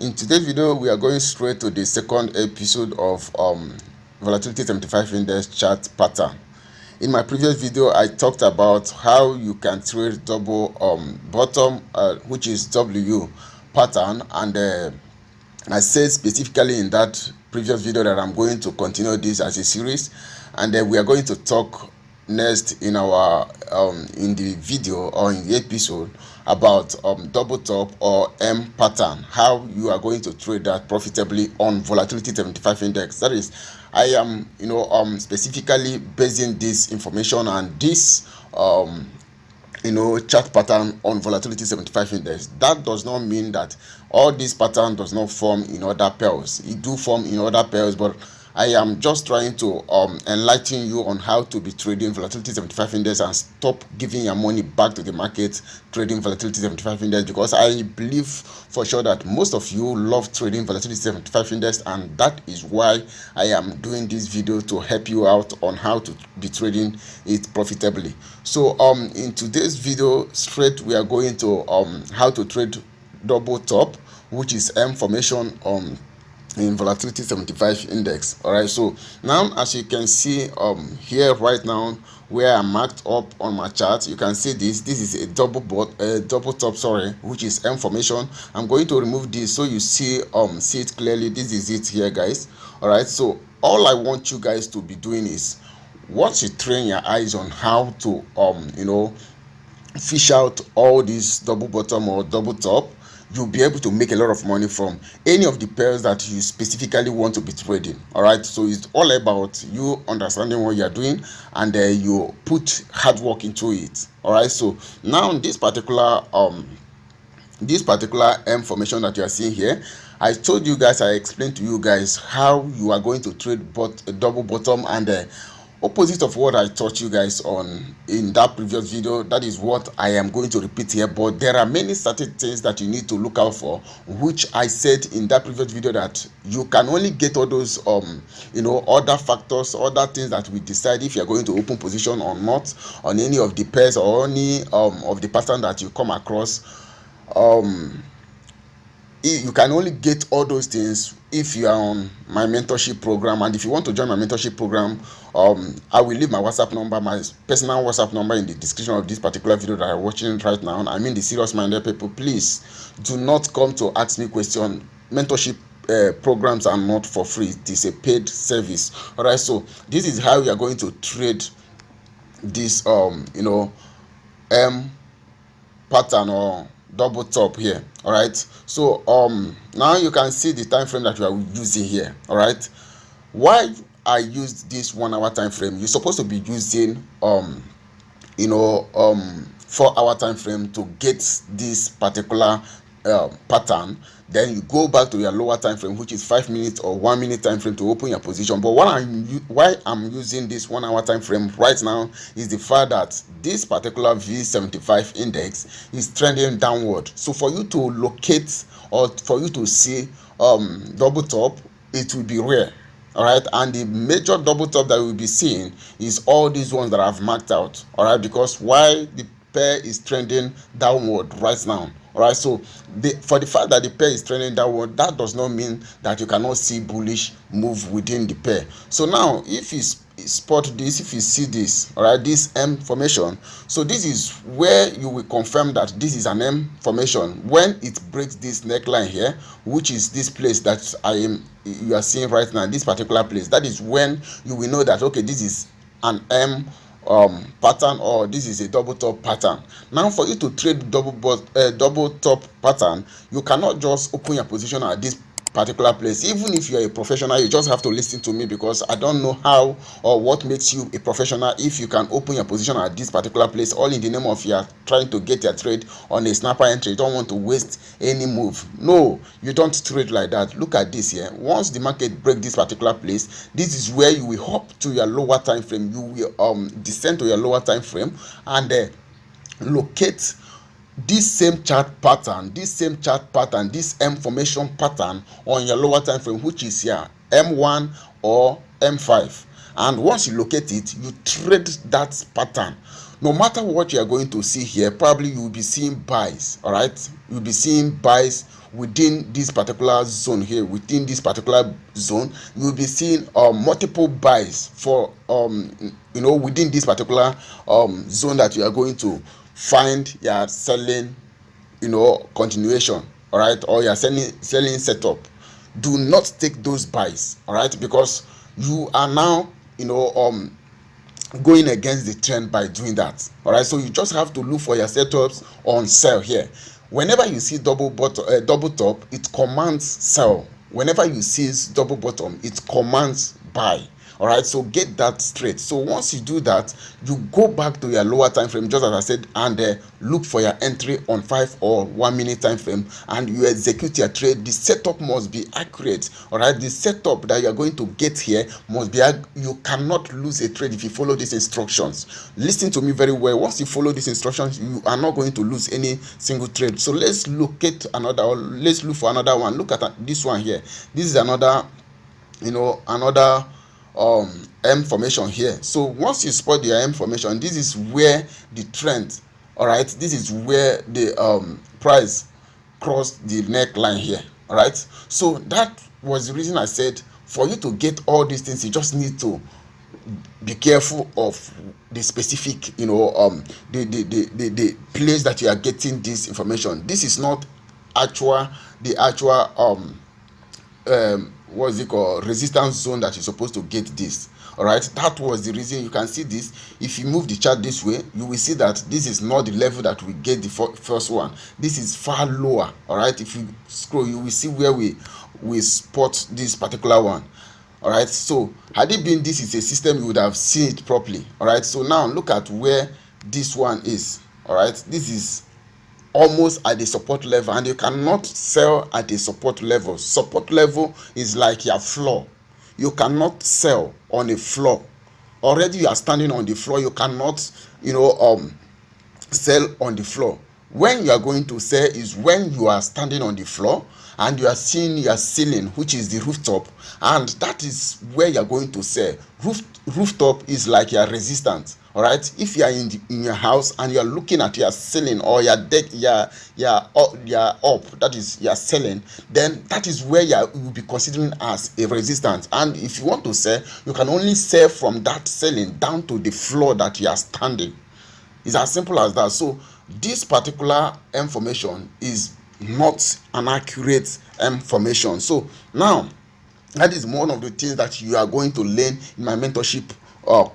In today's video, we are going straight to the second episode of Volatility 75 Index chart pattern. In my previous video, I talked about how you can trade double bottom, which is W pattern, and I said specifically in that previous video that I'm going to continue this as a series, and then we are going to talk next in our in the video or in the episode about double top or M pattern, how you are going to trade that profitably on Volatility 75 Index. That is, I am specifically basing this information and this chart pattern on Volatility 75 Index. That does not mean that all this pattern does not form in other pairs. It do form in other pairs, but I am just trying to enlighten you on how to be trading Volatility 75 Index and stop giving your money back to the market trading Volatility 75 Index, because I believe for sure that most of you love trading Volatility 75 Index, and that is why I am doing this video to help you out on how to be trading it profitably. So in today's video straight, we are going to how to trade double top, which is M formation in Volatility 75 Index. All right, so now as you can see here right now where I marked up on my chart, you can see this is a double top, sorry, which is M formation. I'm going to remove this so you see it clearly. This is it here, guys. All right, so all I want you guys to be doing is, once you train your eyes on how to fish out all these double bottom or double top, you'll be able to make a lot of money from any of the pairs that you specifically want to be trading. All right, so it's all about you understanding what you're doing, and you put hard work into it. All right, so now this particular M formation that you are seeing here, I told you guys, I explained to you guys how you are going to trade a double bottom, and opposite of what I taught you guys on in that previous video, that is what I am going to repeat here. But there are many certain things that you need to look out for, which I said in that previous video that you can only get all those other factors, other things that will decide if you're going to open position or not on any of the pairs or any of the pattern that you come across. You can only get all those things if you are on my mentorship program. And if you want to join my mentorship program, I will leave my WhatsApp number, my personal WhatsApp number, in the description of this particular video that I'm watching right now. I mean, the serious minded people, please do not come to ask me questions. Mentorship programs are not for free. It is a paid service. All right, so this is how you are going to trade this M pattern or double top here. All right, so now you can see the time frame that you are using here. All right, why I used this 1 hour time frame, you're supposed to be using 4 hour time frame to get this particular pattern. Then you go back to your lower time frame, which is 5 minutes or 1 minute time frame, to open your position. But why I'm using this 1 hour time frame right now is the fact that this particular V75 index is trending downward. So for you to locate or for you to see double top, it will be rare. All right, and the major double top that we'll be seeing is all these ones that I've marked out. All right, because why the pair is trending downward right now. All right, so for the fact that the pair is trending downward, that does not mean that you cannot see bullish move within the pair. So now if you spot this, if you see this, all right, this M formation, so this is where you will confirm that this is an M formation when it breaks this neckline here, which is this place that you are seeing right now, this particular place. That is when you will know that, okay, this is an M pattern, or this is a double top pattern. Now for you to trade double top pattern, you cannot just open your position at this particular place. Even if you are a professional, you just have to listen to me, because I don't know how or what makes you a professional if you can open your position at this particular place, all in the name of you are trying to get your trade on a snapper entry. You don't want to waste any move. No, you don't trade like that. Look at this here. Once the market break this particular place, this is where you will hop to your lower time frame. You will descend to your lower time frame and locate this same chart pattern, this M formation pattern on your lower time frame, which is here M1 or M5. And once you locate it, you trade that pattern. no matter what you are going to see here, probably you will be seeing buys. All right, you'll be seeing buys within this particular zone here. Within this particular zone, you will be seeing multiple buys for within this particular zone that you are going to find you are selling, continuation. All right, or you are selling setup. Do not take those buys. All right, because you are now going against the trend by doing that. All right, so you just have to look for your setups on sell here. Whenever you see double top, it commands sell. Whenever you see double bottom, it commands buy. All right, so get that straight. So once you do that, you go back to your lower time frame, just as I said, and look for your entry on 5 or 1 minute time frame, and you execute your trade. The setup must be accurate. All right, the setup that you are going to get here must be you cannot lose a trade if you follow these instructions. Listen to me very well. Once you follow these instructions, you are not going to lose any single trade. So let's look for another one. Look at this one here. This is another M formation here. So once you spot the M formation, this is where the trend, all right, this is where the price crossed the neckline here. All right, so that was the reason I said for you to get all these things, you just need to be careful of the specific the place that you are getting this information. This is not the actual what's it called, resistance zone that you're supposed to get this. All right, that was the reason. You can see this. If you move the chart this way, you will see that this is not the level that we get the first one. This is far lower. All right, if you scroll, you will see where we spot this particular one. All right, so had it been this is a system, you would have seen it properly. All right, so now look at where this one is. All right, this is almost at the support level, and you cannot sell at the support level. Support level is like your floor. You cannot sell on a floor. Already you are standing on the floor. You cannot sell on the floor. When you are going to sell is when you are standing on the floor and you are seeing your ceiling, which is the rooftop, and that is where you are going to sell. Rooftop is like your resistance. All right, if you are in your house and you are looking at your ceiling or your deck, your up, that is your ceiling, then that is where you will be considering as a resistance. And if you want to sell, you can only sell from that ceiling down to the floor that you are standing. It's as simple as that. So this particular information is not an accurate information. So now that is one of the things that you are going to learn in my mentorship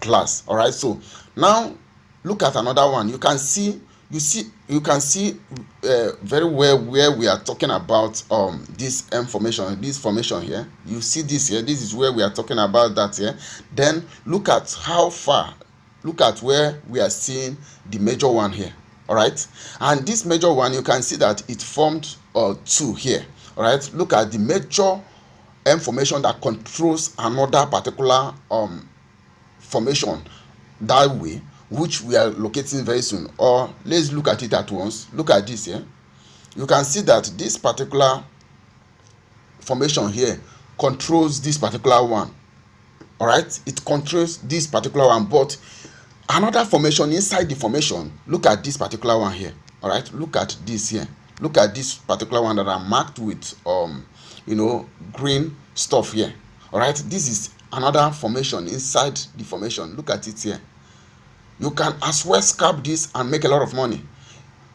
class. All right, so now look at another one. You can see very well where we are talking about this information, this formation here. You see this here, this is where we are talking about that here. Then look at how far, look at where we are seeing the major one here. All right, and this major one, you can see that it formed two here. All right, look at the major information that controls another particular formation that way, which we are locating very soon. Or let's look at it at once. Look at this here. You can see that this particular formation here controls this particular one. All right, it controls this particular one, but another formation inside the formation, look at this particular one here. All right, look at this here. Look at this particular one that are marked with green stuff here. All right, this is another formation inside the formation. Look at it here. You can as well scalp this and make a lot of money.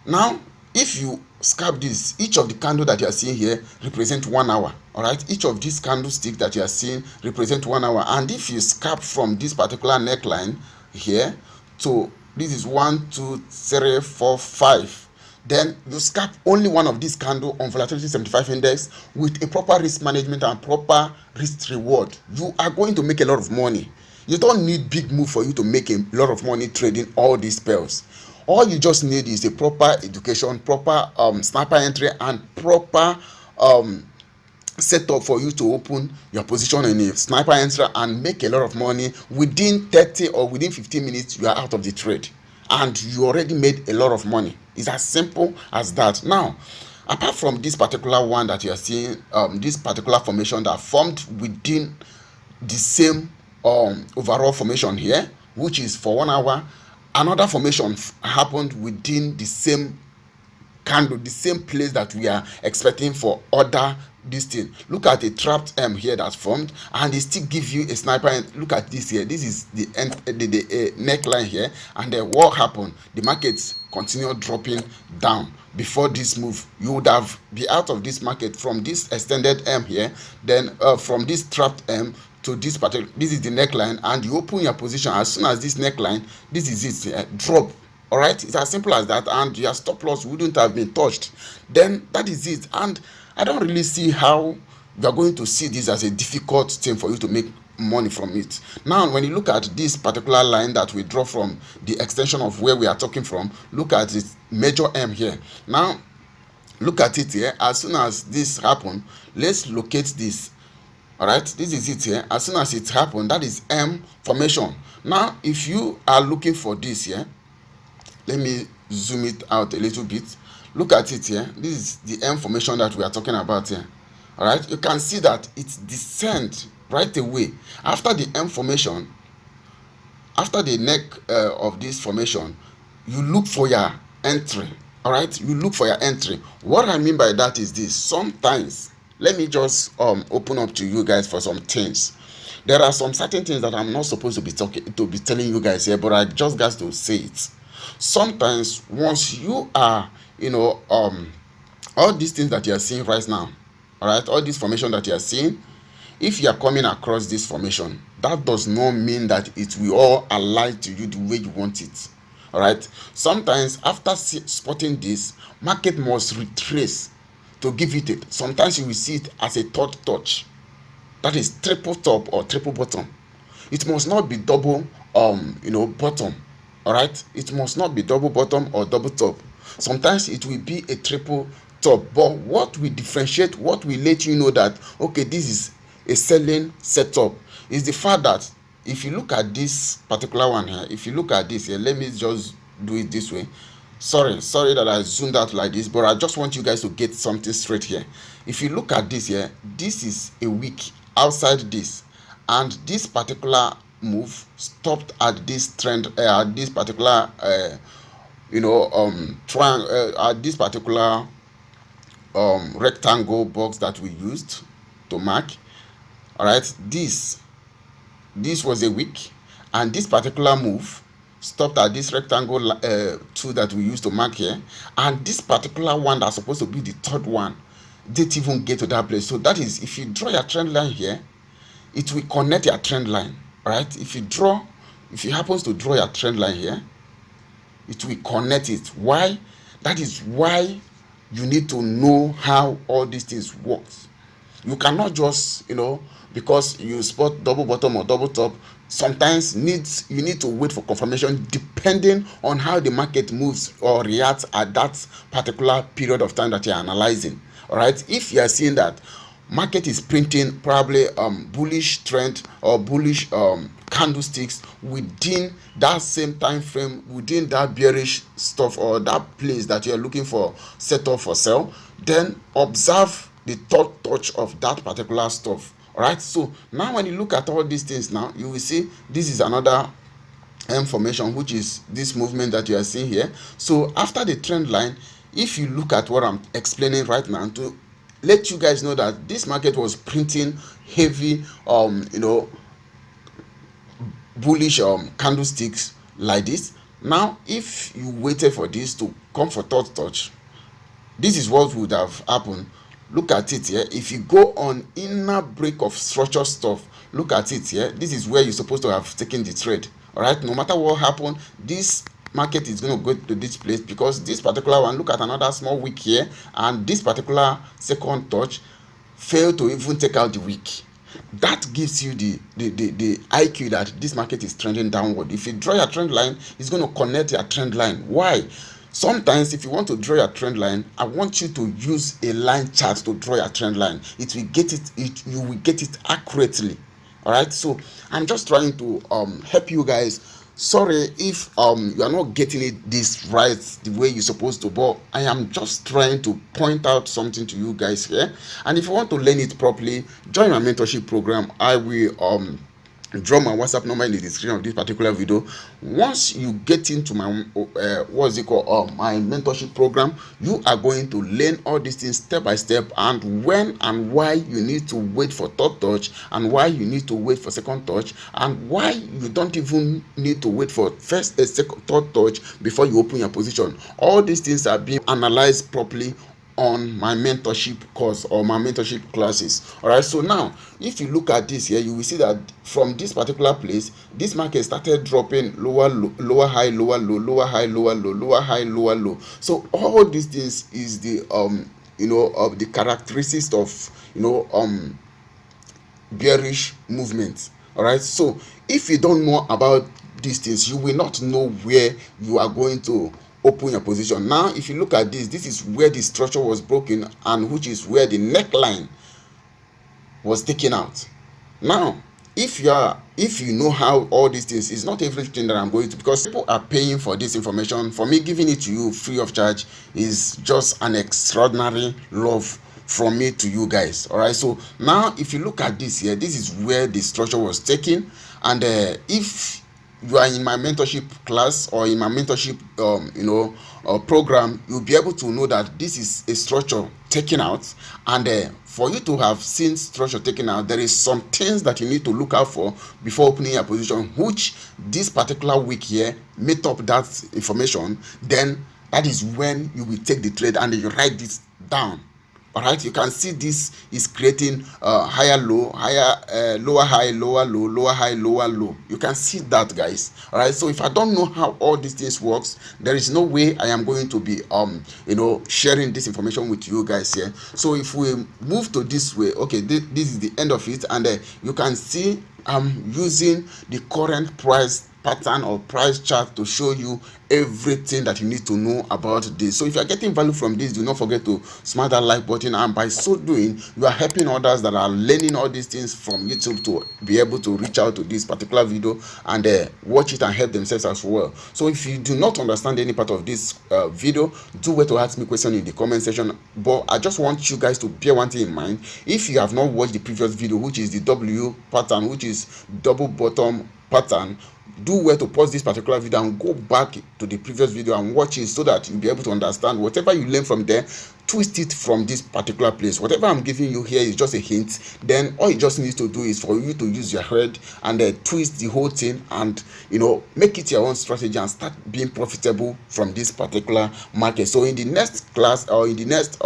Now if you scalp this, each of the candle that you are seeing here represent 1 hour. All right, each of these candlestick that you are seeing represent 1 hour. And if you scalp from this particular neckline here to this is 1 2 3 4 5, then you scalp only one of these candle on volatility 75 index with a proper risk management and proper risk reward, you are going to make a lot of money. You don't need big move for you to make a lot of money trading all these pairs. All you just need is a proper education, proper sniper entry, and proper setup for you to open your position in a sniper entry and make a lot of money. Within 30 or within 15 minutes, you are out of the trade and you already made a lot of money. It's as simple as that. Now, apart from this particular one that you are seeing, this particular formation that formed within the same overall formation here, which is for 1 hour, another formation happened within the same candle, the same place that we are expecting for other this thing. Look at a trapped M here that's formed, and they still give you a sniper. And look at this here, this is the end, the neckline here, and then what happened? The markets continue dropping down. Before this move, you would have be out of this market from this extended M here, then from this trapped M to this particular, this is the neckline, and you open your position as soon as this neckline, this is it, drop. All right, it's as simple as that, and your stop loss wouldn't have been touched. Then that is it. And I don't really see how you are going to see this as a difficult thing for you to make money from it. Now when you look at this particular line that we draw from the extension of where we are talking from, look at it, major M here. Now look at it here. As soon as this happened, let's locate this. All right, this is it here. As soon as it happened, that is M formation. Now if you are looking for this here, let me zoom it out a little bit. Look at it here. This is the M formation that we are talking about here. All right, you can see that it descends right away after the M formation. After the neck of this formation, you look for your entry. All right, you look for your entry. What I mean by that is this: sometimes, let me just open up to you guys for some things. There are some certain things that I'm not supposed to be telling you guys here, but I just got to say it. Sometimes once you are, all these things that you are seeing right now, all right, all this formation that you are seeing, if you are coming across this formation, that does not mean that it will all align to you the way you want it. All right, sometimes after spotting this, market must retrace to give it a, sometimes you will see it as a third touch, that is triple top or triple bottom. It must not be double bottom. All right, it must not be double bottom or double top. Sometimes it will be a triple top, but what will differentiate, what will let you know that okay, this is a selling setup, is the fact that if you look at this particular one here, if you look at this here, let me just do it this way. Sorry that I zoomed out like this, but I just want you guys to get something straight here. If you look at this here, this is a wick outside this, and this particular move stopped at this trend, at this particular triangle, at this particular rectangle box that we used to mark. All right, this was a wick, and this particular move stopped at this rectangle tool that we used to mark here, and this particular one that's supposed to be the third one didn't even get to that place. So that is, if you draw your trend line here, it will connect your trend line. Right, if you happen to draw your trend line here, it will connect it. Why? That is why you need to know how all these things work. You cannot just because you spot double bottom or double top, sometimes you need to wait for confirmation depending on how the market moves or reacts at that particular period of time that you're analyzing. All right, if you are seeing that market is printing probably bullish trend or bullish candlesticks within that same time frame, within that bearish stuff or that place that you're looking for set up for sell, then observe the third touch of that particular stuff. All right, so now when you look at all these things, now you will see this is another M formation, which is this movement that you are seeing here. So after the trend line, if you look at what I'm explaining right now, to let you guys know that this market was printing heavy bullish candlesticks like this. Now if you waited for this to come for third touch, this is what would have happened. Look at it here. If you go on inner break of structure stuff, look at it here. This is where you're supposed to have taken the trade. All right, no matter what happened, this market is going to go to this place, because this particular one, look at another small wick here, and this particular second touch failed to even take out the wick. That gives you the IQ that this market is trending downward. If you draw your trend line, it's going to connect your trend line. Why? Sometimes if you want to draw your trend line, I want you to use a line chart to draw your trend line. You will get it accurately. All right, so I'm just trying to help you guys. Sorry if you are not getting this right the way you're supposed to, but I am just trying to point out something to you guys here. And if you want to learn it properly, join my mentorship program. I will drop my WhatsApp number in the description of this particular video. Once you get into my what's it called, my mentorship program, you are going to learn all these things step by step, and when and why you need to wait for third touch, and why you need to wait for second touch, and why you don't even need to wait for first second third touch before you open your position. All these things are being analyzed properly on my mentorship course or my mentorship classes. All right, so now if you look at this here, you will see that from this particular place, this market started dropping lower low, lower high, lower low, lower high, lower low, lower high, lower low. So all these things is the of the characteristics of bearish movement. All right, so if you don't know about these things, you will not know where you are going to open your position. Now if you look at this is where the structure was broken, and which is where the neckline was taken out. Now if you know how all these things, is not everything that I'm going to, because people are paying for this information. For me, giving it to you free of charge is just an extraordinary love from me to you guys. All right, so now if you look at this here, this is where the structure was taken. And if you are in my mentorship class or in my mentorship program, you'll be able to know that this is a structure taken out. And for you to have seen structure taken out, there is some things that you need to look out for before opening your position, which this particular week here made up that information. Then that is when you will take the trade and you write this down. All right, you can see this is creating higher low, higher lower high, lower low, lower high, lower low. You can see that, guys. All right, so if I don't know how all these things works, there is no way I am going to be sharing this information with you guys here. So if we move to this way, okay, this is the end of it. And you can see I'm using the current price pattern or price chart to show you everything that you need to know about this. So if you are getting value from this, do not forget to smash that like button, and by so doing you are helping others that are learning all these things from YouTube to be able to reach out to this particular video and watch it and help themselves as well. So if you do not understand any part of this video, do wait to ask me question in the comment section. But I just want you guys to bear one thing in mind. If you have not watched the previous video, which is the W pattern, which is double bottom pattern, do well to pause this particular video and go back to the previous video and watch it, so that you'll be able to understand whatever you learn from there. Twist it from this particular place. Whatever I'm giving you here is just a hint. Then all you just need to do is for you to use your head and twist the whole thing, and make it your own strategy and start being profitable from this particular market. So in the next class, or in the next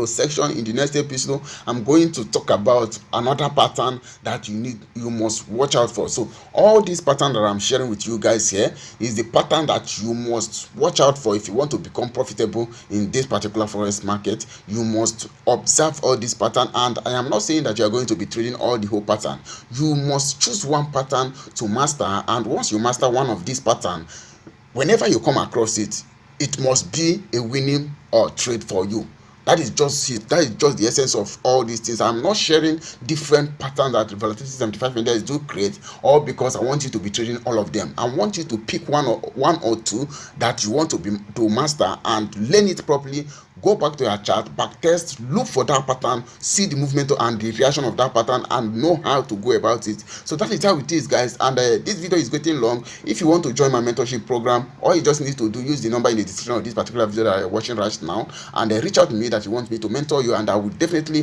section, in the next episode, I'm going to talk about another pattern that you must watch out for. So all these patterns that I'm sharing with you guys here is the pattern that you must watch out for if you want to become profitable in this particular forex market. You must observe all this pattern, and I am not saying that you are going to be trading all the whole pattern. You must choose one pattern to master, and once you master one of these patterns, whenever you come across it, it must be a winning trade for you. That is just it. That is just the essence of all these things. I'm not sharing different patterns that Volatility 75 index do create, all because I want you to be trading all of them. I want you to pick one or two that you want to master and learn it properly. Go back to your chart, back test, look for that pattern, see the movement and the reaction of that pattern, and know how to go about it. So that is how it is, guys. And this video is getting long. If you want to join my mentorship program, all you just need to do, use the number in the description of this particular video that you're watching right now, and reach out to me that you want me to mentor you, and I will definitely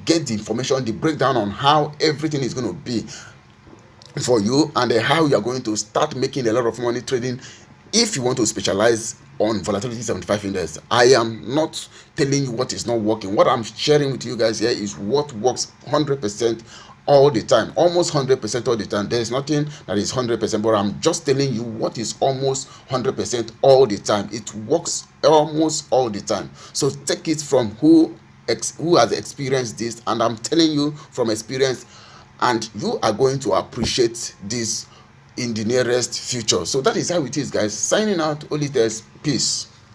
get the information, the breakdown on how everything is going to be for you, and how you are going to start making a lot of money trading if you want to specialize on Volatility 75 index. I am not telling you what is not working. What I'm sharing with you guys here is what works 100% all the time, almost 100% all the time. There is nothing that is 100%, but I'm just telling you what is almost 100% all the time. It works almost all the time. So take it from who has experienced this, and I'm telling you from experience, and you are going to appreciate this in the nearest future. So that is how it is, guys. Signing out, Olites. Peace.